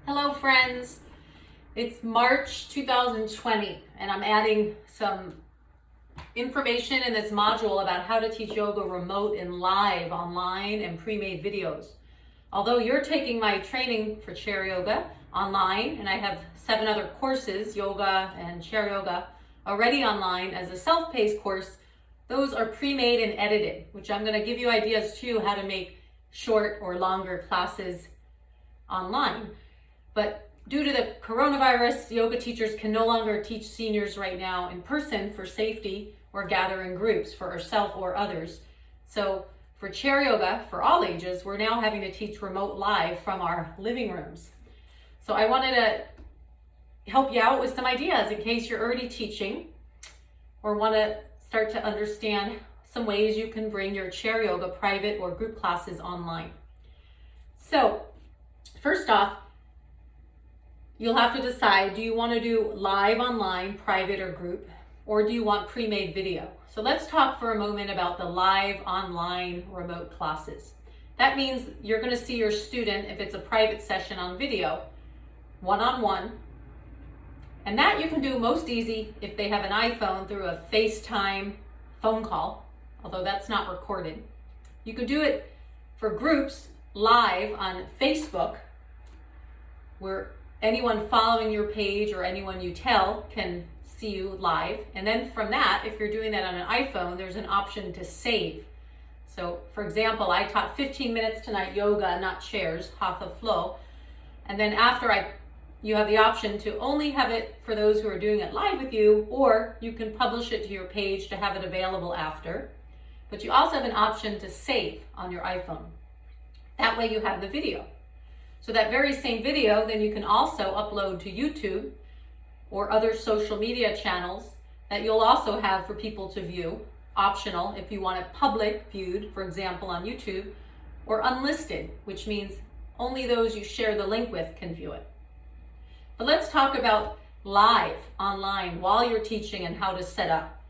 Hello friends, it's March 2020 and I'm adding some information in this module about how to teach yoga remote and live online and pre-made videos. Although you're taking my training for chair yoga online and I have 7 other courses, yoga and chair yoga, already online as a self-paced course, those are pre-made and edited, which I'm going to give you ideas too how to make short or longer classes online. But due to the coronavirus, yoga teachers can no longer teach seniors right now in person for safety or gather in groups for ourselves or others. So for chair yoga for all ages, we're now having to teach remote live from our living rooms. So I wanted to help you out with some ideas in case you're already teaching or want to start to understand some ways you can bring your chair yoga private or group classes online. So first off, you'll have to decide, do you want to do live online, private or group, or do you want pre-made video? So let's talk for a moment about the live online remote classes. That means you're going to see your student, if it's a private session on video, one-on-one. And that you can do most easy if they have an iPhone through a FaceTime phone call, although that's not recorded. You could do it for groups live on Facebook, where anyone following your page or anyone you tell can see you live. And then from that, if you're doing that on an iPhone, there's an option to save. So for example, I taught 15 minutes tonight yoga, not chairs, hatha flow. And then after you have the option to only have it for those who are doing it live with you, or you can publish it to your page to have it available after. But you also have an option to save on your iPhone. That way you have the video. So that very same video, then you can also upload to YouTube or other social media channels that you'll also have for people to view, optional if you want it public viewed, for example, on YouTube, or unlisted, which means only those you share the link with can view it. But let's talk about live online while you're teaching and how to set up.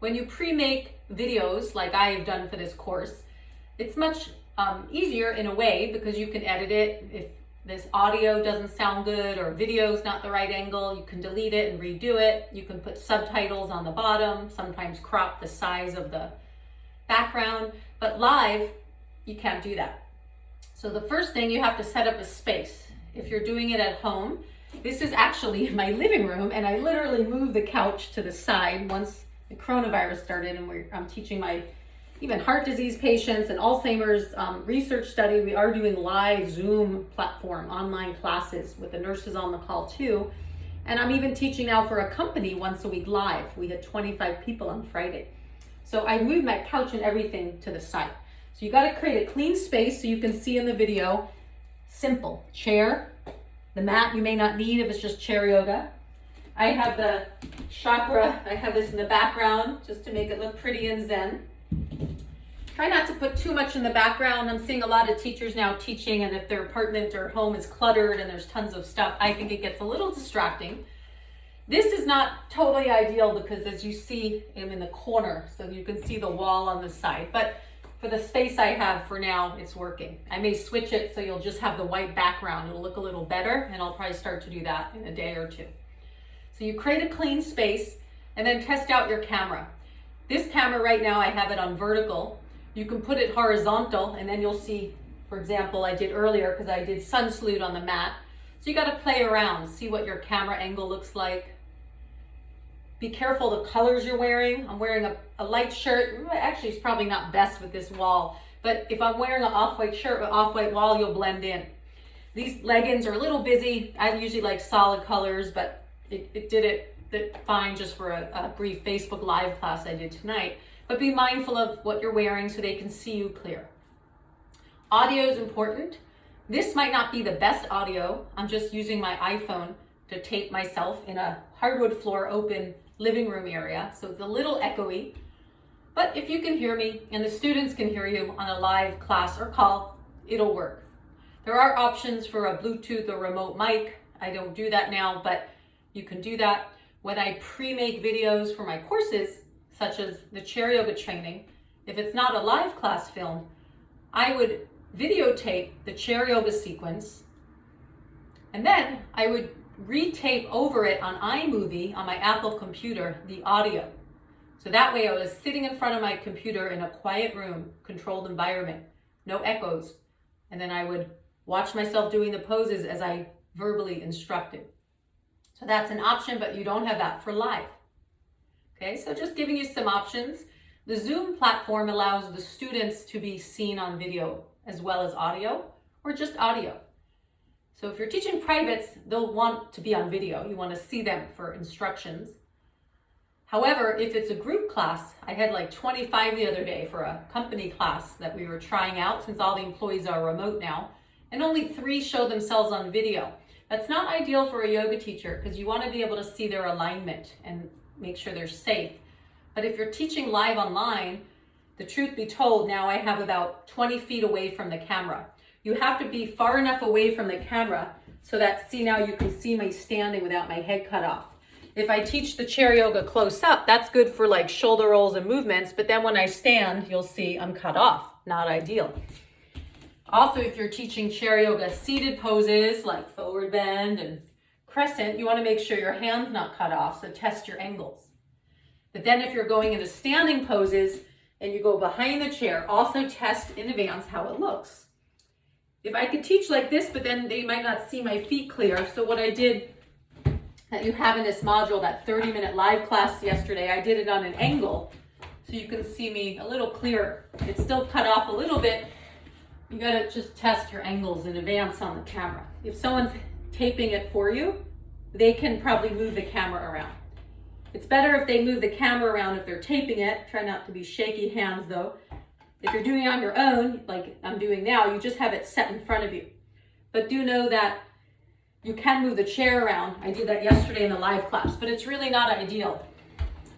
When you pre-make videos like I have done for this course, it's much easier in a way because you can edit it. If this audio doesn't sound good or video's not the right angle, you can delete it and redo it. You can put subtitles on the bottom, sometimes crop the size of the background, but live, you can't do that. So the first thing, you have to set up a space. If you're doing it at home, this is actually my living room, and I literally moved the couch to the side once the coronavirus started, and I'm teaching my even heart disease patients and Alzheimer's research study. We are doing live Zoom platform online classes with the nurses on the call too. And I'm even teaching now for a company once a week live. We had 25 people on Friday. So I moved my couch and everything to the side. So you got to create a clean space so you can see in the video. Simple chair, the mat you may not need if it's just chair yoga. I have the chakra, I have this in the background just to make it look pretty and zen. Try not to put too much in the background. I'm seeing a lot of teachers now teaching, and if their apartment or home is cluttered and there's tons of stuff, I think it gets a little distracting. This is not totally ideal because as you see, I'm in the corner, so you can see the wall on the side. But for the space I have for now, it's working. I may switch it so you'll just have the white background. It'll look a little better, and I'll probably start to do that in a day or two. So you create a clean space and then test out your camera. This camera right now, I have it on vertical. You can put it horizontal, and then you'll see, for example, I did earlier because I did sun salute on the mat. So you got to play around, see what your camera angle looks like. Be careful the colors you're wearing. I'm wearing a light shirt. Actually, it's probably not best with this wall, but if I'm wearing an off-white shirt with off-white wall, you'll blend in. These leggings are a little busy. I usually like solid colors, but it did fine just for a brief Facebook Live class I did tonight. But be mindful of what you're wearing so they can see you clear. Audio is important. This might not be the best audio. I'm just using my iPhone to tape myself in a hardwood floor open living room area, so it's a little echoey. But if you can hear me and the students can hear you on a live class or call, it'll work. There are options for a Bluetooth or remote mic. I don't do that now, but you can do that. When I pre-make videos for my courses, such as the chair yoga training, if it's not a live class film, I would videotape the chair yoga sequence And then I would retape over it on iMovie on my Apple computer, the audio. So that way I was sitting in front of my computer in a quiet room, controlled environment, no echoes. And then I would watch myself doing the poses as I verbally instructed. So that's an option, but you don't have that for live. Okay, so just giving you some options. The Zoom platform allows the students to be seen on video as well as audio, or just audio. So if you're teaching privates, they'll want to be on video. You want to see them for instructions. However, if it's a group class, I had like 25 the other day for a company class that we were trying out since all the employees are remote now, and only 3 show themselves on video. That's not ideal for a yoga teacher because you want to be able to see their alignment and make sure they're safe. But if you're teaching live online, the truth be told, now I have about 20 feet away from the camera. You have to be far enough away from the camera so that, see, now you can see me standing without my head cut off. If I teach the chair yoga close up, that's good for like shoulder rolls and movements, but then when I stand, you'll see I'm cut off. Not ideal. Also, if you're teaching chair yoga seated poses like forward bend and crescent, you want to make sure your hand's not cut off, so test your angles. But then if you're going into standing poses and you go behind the chair, also test in advance how it looks. If I could teach like this, but then they might not see my feet clear, so what I did that you have in this module, that 30-minute live class yesterday, I did it on an angle so you can see me a little clearer. It's still cut off a little bit. You gotta just test your angles in advance on the camera. If someone's taping it for you, they can probably move the camera around. It's better if they move the camera around if they're taping it. Try not to be shaky hands though. If you're doing it on your own, like I'm doing now, you just have it set in front of you. But do know that you can move the chair around. I did that yesterday in the live class, but it's really not ideal.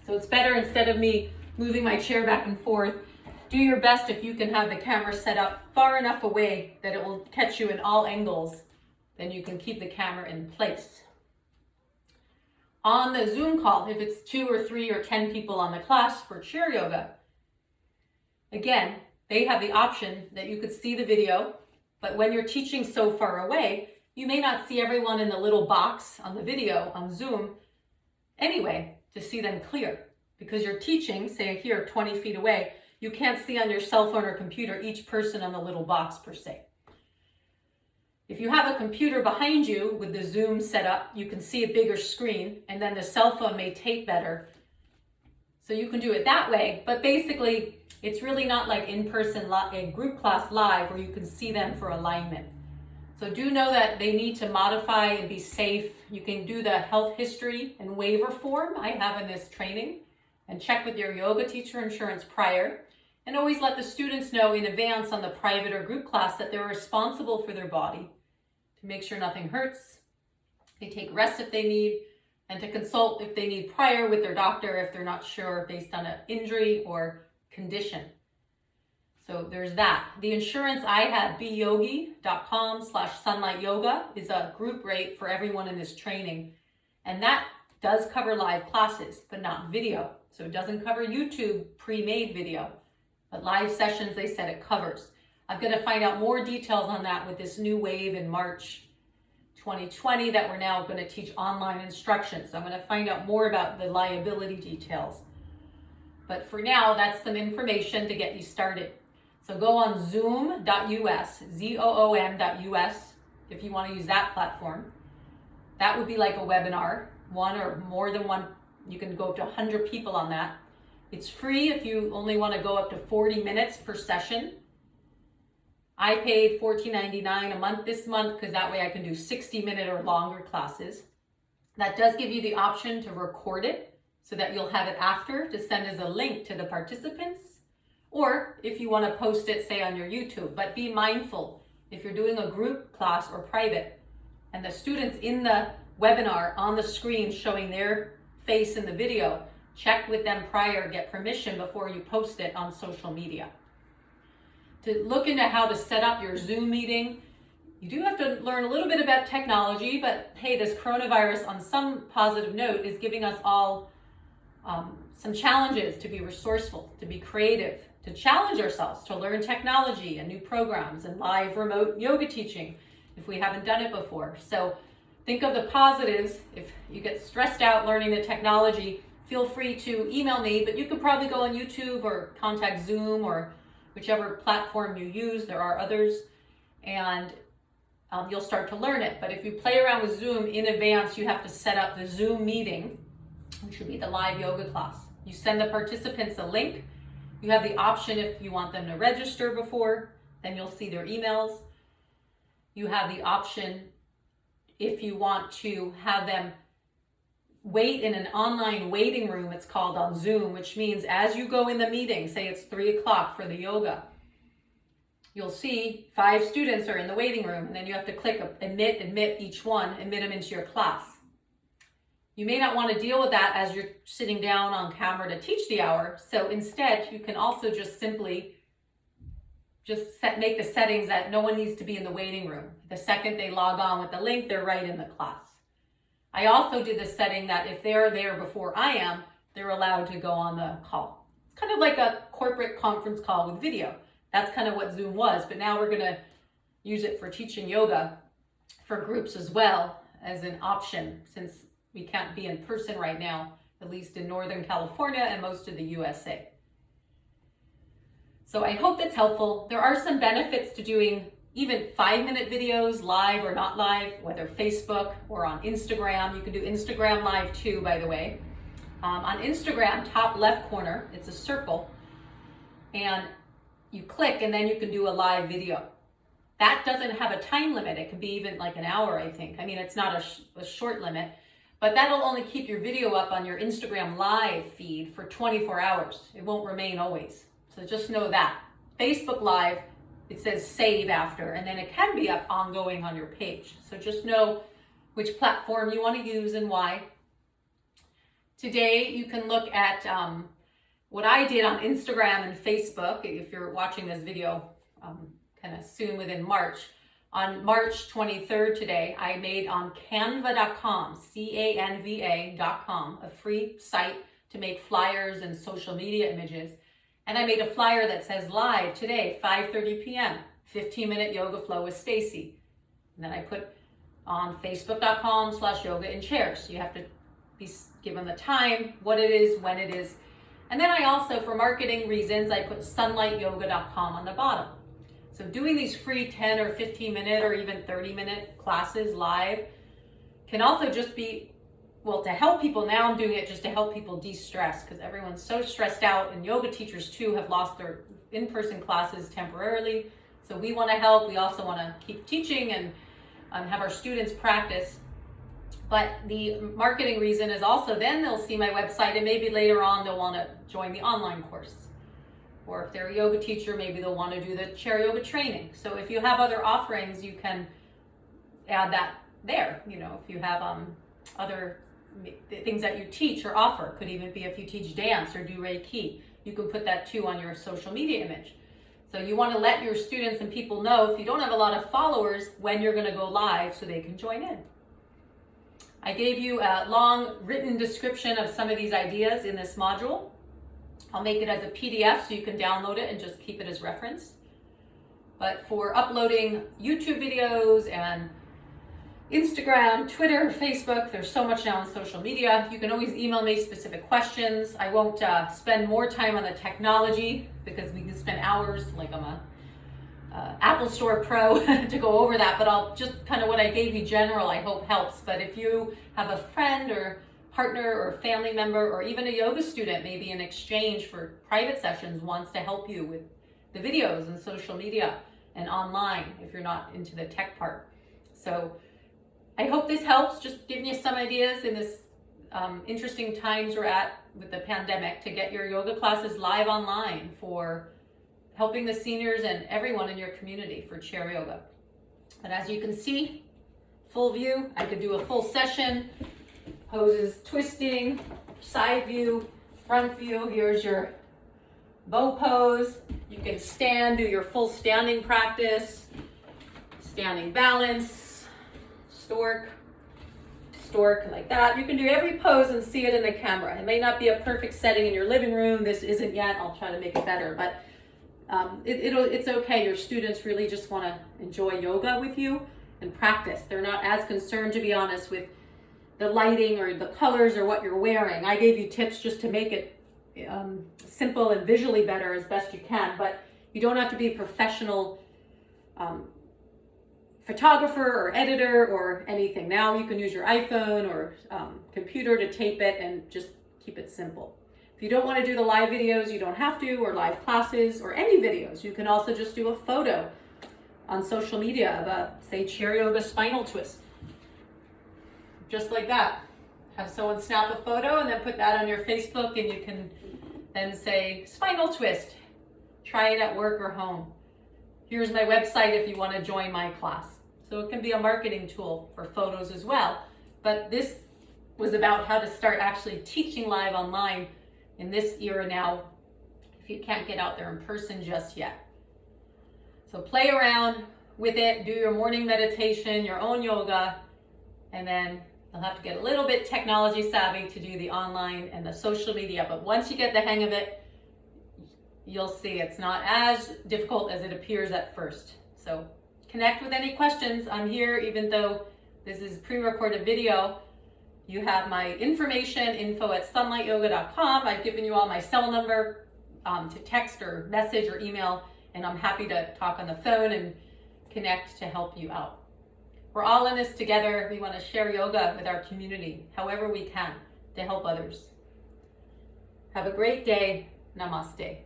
So it's better, instead of me moving my chair back and forth, do your best if you can have the camera set up far enough away that it will catch you in all angles, then you can keep the camera in place. On the Zoom call, if it's 2 or 3 or 10 people on the class for chair yoga, again, they have the option that you could see the video, but when you're teaching so far away, you may not see everyone in the little box on the video on Zoom anyway to see them clear. Because you're teaching, say here, 20 feet away, you can't see on your cell phone or computer each person on the little box per se. If you have a computer behind you with the Zoom set up, you can see a bigger screen, and then the cell phone may tape better. So you can do it that way, but basically, it's really not like in-person a group class live where you can see them for alignment. So do know that they need to modify and be safe. You can do the health history and waiver form I have in this training, and check with your yoga teacher insurance prior. And always let the students know in advance on the private or group class that they're responsible for their body, to make sure nothing hurts. They take rest if they need, and to consult if they need prior with their doctor if they're not sure based on an injury or condition. So there's that. The insurance I have, beyogi.com/sunlight yoga, is a group rate for everyone in this training. And that does cover live classes, but not video. So it doesn't cover YouTube pre-made video, but live sessions, they said it covers. I'm going to find out more details on that with this new wave in March 2020 that we're now going to teach online instruction. So I'm going to find out more about the liability details. But for now, that's some information to get you started. So go on zoom.us, zoom.us, if you want to use that platform. That would be like a webinar, one or more than one. You can go up to 100 people on that. It's free if you only want to go up to 40 minutes per session. I paid $14.99 a month this month because that way I can do 60-minute or longer classes. That does give you the option to record it so that you'll have it after to send as a link to the participants, or if you want to post it, say, on your YouTube. But be mindful, if you're doing a group class or private and the students in the webinar on the screen showing their face in the video, check with them prior, get permission before you post it on social media. To look into how to set up your Zoom meeting, you do have to learn a little bit about technology, but hey, this coronavirus, on some positive note, is giving us all some challenges to be resourceful, to be creative, to challenge ourselves, to learn technology and new programs and live remote yoga teaching if we haven't done it before. So think of the positives. If you get stressed out learning the technology, feel free to email me, but you could probably go on YouTube or contact Zoom or whichever platform you use. There are others, and you'll start to learn it. But if you play around with Zoom in advance, you have to set up the Zoom meeting, which would be the live yoga class. You send the participants a link. You have the option if you want them to register before, then you'll see their emails. You have the option if you want to have them wait in an online waiting room, it's called on Zoom, which means as you go in the meeting, say it's 3 o'clock for the yoga, you'll see 5 students are in the waiting room, and then you have to click admit each one, admit them into your class. You may not want to deal with that as you're sitting down on camera to teach the hour, so instead you can also just simply make the settings that no one needs to be in the waiting room. The second they log on with the link, they're right in the class. I also did the setting that if they're there before I am, they're allowed to go on the call. It's kind of like a corporate conference call with video. That's kind of what Zoom was, but now we're going to use it for teaching yoga for groups as well as an option, since we can't be in person right now, at least in Northern California and most of the USA. So I hope that's helpful. There are some benefits to doing even 5-minute videos, live or not live, whether Facebook or on Instagram. You can do Instagram live too, by the way. On Instagram, top left corner, it's a circle, and you click and then you can do a live video. That doesn't have a time limit. It can be even like an hour, I think. I mean, it's not a short limit, but that'll only keep your video up on your Instagram live feed for 24 hours. It won't remain always. So just know that. Facebook Live, it says save after, and then it can be up ongoing on your page. So just know which platform you want to use and why. Today, you can look at what I did on Instagram and Facebook. If you're watching this video kind of soon within March. On March 23rd today, I made on canva.com, CANVA.com, a free site to make flyers and social media images. And I made a flyer that says live today, 5:30 p.m., 15-minute yoga flow with Stacy. And then I put on facebook.com/yoga in chairs. You have to be given the time, what it is, when it is. And then I also, for marketing reasons, I put sunlightyoga.com on the bottom. So doing these free 10 or 15-minute or even 30-minute classes live can also just be, well, to help people. Now I'm doing it just to help people de-stress, because everyone's so stressed out, and yoga teachers too have lost their in-person classes temporarily. So we want to help. We also want to keep teaching and have our students practice. But the marketing reason is also then they'll see my website, and maybe later on they'll want to join the online course. Or if they're a yoga teacher, maybe they'll want to do the chair yoga training. So if you have other offerings, you can add that there. You know, if you have other things that you teach or offer, could even be if you teach dance or do Reiki, you can put that too on your social media image. So you want to let your students and people know, if you don't have a lot of followers, when you're going to go live so they can join in. I gave you a long written description of some of these ideas in this module. I'll make it as a PDF so you can download it and just keep it as reference. But for uploading YouTube videos and Instagram, Twitter, Facebook, there's so much now on social media. You can always email me specific questions. I won't spend more time on the technology because we can spend hours, like I'm a Apple Store Pro to go over that, but I'll just kind of what I gave you general, I hope helps. But if you have a friend or partner or family member or even a yoga student, maybe in exchange for private sessions, wants to help you with the videos and social media and online if you're not into the tech part. So I hope this helps, just giving you some ideas in this interesting times we're at with the pandemic to get your yoga classes live online for helping the seniors and everyone in your community for chair yoga. But as you can see, full view, I could do a full session, poses twisting, side view, front view. Here's your bow pose. You can stand, do your full standing practice, standing balance, stork like that. You can do every pose and see it in the camera. It may not be a perfect setting in your living room. This isn't yet. I'll try to make it better, but it's okay. Your students really just want to enjoy yoga with you, and practice. They're not as concerned, to be honest, with the lighting or the colors or what you're wearing. I gave you tips just to make it simple and visually better as best you can, but you don't have to be a professional photographer or editor or anything. Now you can use your iPhone or computer to tape it and just keep it simple. If you don't want to do the live videos, you don't have to, or live classes or any videos. You can also just do a photo on social media of a, say, chair yoga spinal twist. Just like that. Have someone snap a photo and then put that on your Facebook, and you can then say, spinal twist. Try it at work or home. Here's my website if you want to join my class. So it can be a marketing tool for photos as well. But this was about how to start actually teaching live online in this era now, if you can't get out there in person just yet. So play around with it, do your morning meditation, your own yoga, and then you'll have to get a little bit technology savvy to do the online and the social media. But once you get the hang of it, you'll see it's not as difficult as it appears at first. So connect with any questions. I'm here, even though this is pre-recorded video. You have my information, info@sunlightyoga.com. I've given you all my cell number to text or message or email, and I'm happy to talk on the phone and connect to help you out. We're all in this together. We want to share yoga with our community, however we can, to help others. Have a great day. Namaste.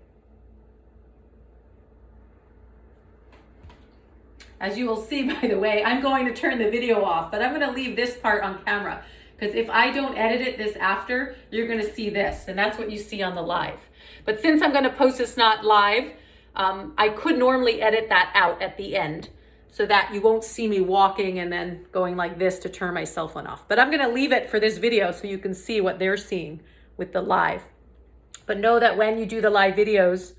As you will see, by the way, I'm going to turn the video off, but I'm going to leave this part on camera, because if I don't edit it this after, you're going to see this, and that's what you see on the live. But since I'm going to post this not live, I could normally edit that out at the end so that you won't see me walking and then going like this to turn my cell phone off. But I'm going to leave it for this video so you can see what they're seeing with the live. But know that when you do the live videos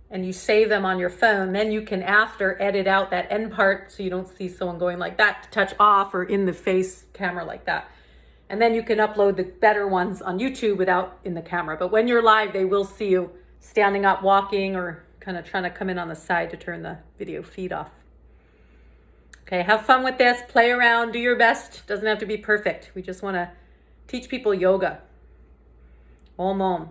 and you save them on your phone, then you can after edit out that end part so you don't see someone going like that to touch off or in the face camera like that. And then you can upload the better ones on YouTube without in the camera. But when you're live, they will see you standing up, walking, or kind of trying to come in on the side to turn the video feed off. Okay, have fun with this, play around, do your best. Doesn't have to be perfect. We just want to teach people yoga. Om Om.